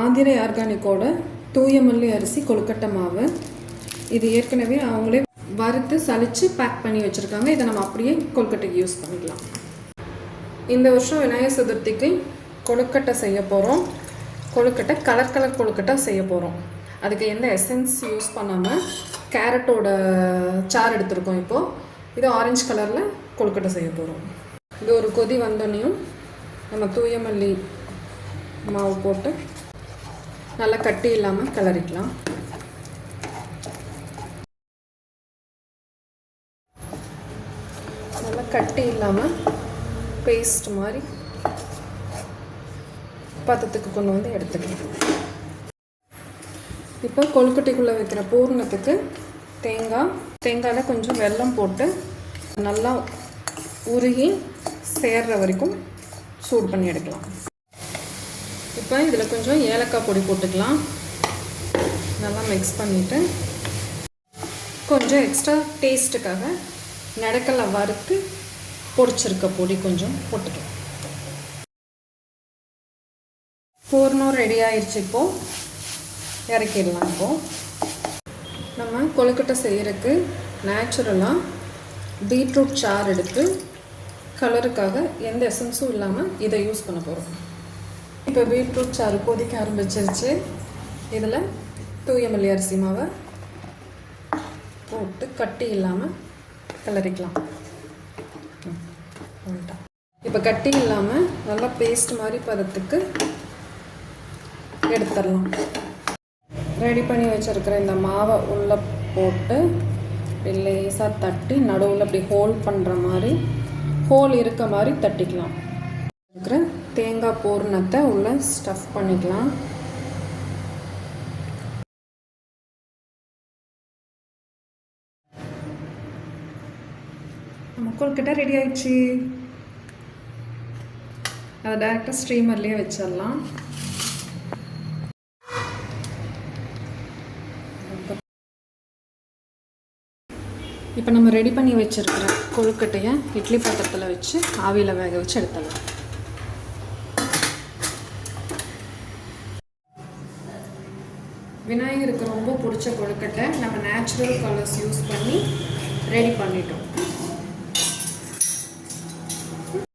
ஆந்திரை ஆர்கானிக்கோட தூய மல்லி அரிசி கொழுக்கட்டை மாவு. இது ஏற்கனவே அவங்களே வறுத்து சலித்து பேக் பண்ணி வச்சுருக்காங்க. இதை நம்ம அப்படியே கொழுக்கட்டைக்கு யூஸ் பண்ணிக்கலாம். இந்த வருஷம் விநாயகர் சதுர்த்திக்கு கொழுக்கட்டை செய்ய போகிறோம். கொழுக்கட்டை கலர் கொழுக்கட்டை செய்ய போகிறோம். அதுக்கு எந்த எசன்ஸ் யூஸ் பண்ணாமல் கேரட்டோட சாறு எடுத்துருக்கோம். இப்போது இது ஆரஞ்சு கலரில் கொழுக்கட்டை செய்ய போகிறோம். இது ஒரு கொதி வந்தோடனையும் நம்ம தூய மல்லி மாவு போட்டு நல்லா கட்டி இல்லாமல் கிளறிக்கலாம். நல்லா கட்டி இல்லாமல் பேஸ்ட் மாதிரி பதத்துக்கு கொண்டு வந்து எடுத்துக்கலாம். இப்போ கொழுக்கட்டைக்குள்ளே வைக்கிற பூர்ணத்துக்கு தேங்காயில் கொஞ்சம் வெல்லம் போட்டு நல்லா உருகி சேர்ற வரைக்கும் சூடு பண்ணி எடுக்கலாம். இப்போ இதில் கொஞ்சம் ஏலக்காய் பொடி போட்டுக்கலாம். நல்லா மிக்ஸ் பண்ணிவிட்டு கொஞ்சம் எக்ஸ்ட்ரா டேஸ்ட்டுக்காக நடக்கலை வறுத்து பொடிச்சிருக்க பொடி கொஞ்சம் போட்டுக்கலாம். பூர்ணம் ரெடி ஆயிடுச்சு. இப்போது இறக்கிடலாம். இப்போது நம்ம கொழுக்கட்டை செய்கிறதுக்கு நேச்சுரலாக பீட்ரூட் சாறு எடுத்து கலருக்காக எந்த எசன்ஸும் இல்லாமல் இதை யூஸ் பண்ண போகிறோம். இப்போ பீட்ரூட் சாறு கொதிக்க ஆரம்பிச்சிருச்சு. இதில் தூய மல்லி அரிசி மாவை போட்டு கட்டி இல்லாமல் கிளறிக்கலாம். இப்போ கட்டி இல்லாமல் நல்லா பேஸ்ட் மாதிரி பதத்துக்கு எடுத்துடலாம். ரெடி பண்ணி வச்சுருக்கிற இந்த மாவை உள்ளே போட்டு லேசாக தட்டி நடுவில் அப்படி ஹோல்ட் பண்ணுற மாதிரி ஹோல் இருக்க மாதிரி தட்டிக்கலாம். இருக்கிற தேங்காய் பூர்ணத்தை உள்ளே ஸ்டஃப் பண்ணிக்கலாம். நம்ம கொழுக்கட்டை ரெடி ஆயிடுச்சு. அதை டேரெக்டாக ஸ்ட்ரீமர்லேயே வச்சிடலாம். இப்போ நம்ம ரெடி பண்ணி வச்சுருக்கிற கொழுக்கட்டையை இட்லி பாத்திரத்தில் வச்சு ஆவியில் வேக வச்சு எடுத்துடலாம். விநாயகருக்கு ரொம்ப பிடிச்ச கொழுக்கட்டை நம்ம நேச்சுரல் கலர்ஸ் யூஸ் பண்ணி ரெடி பண்ணிட்டோம்.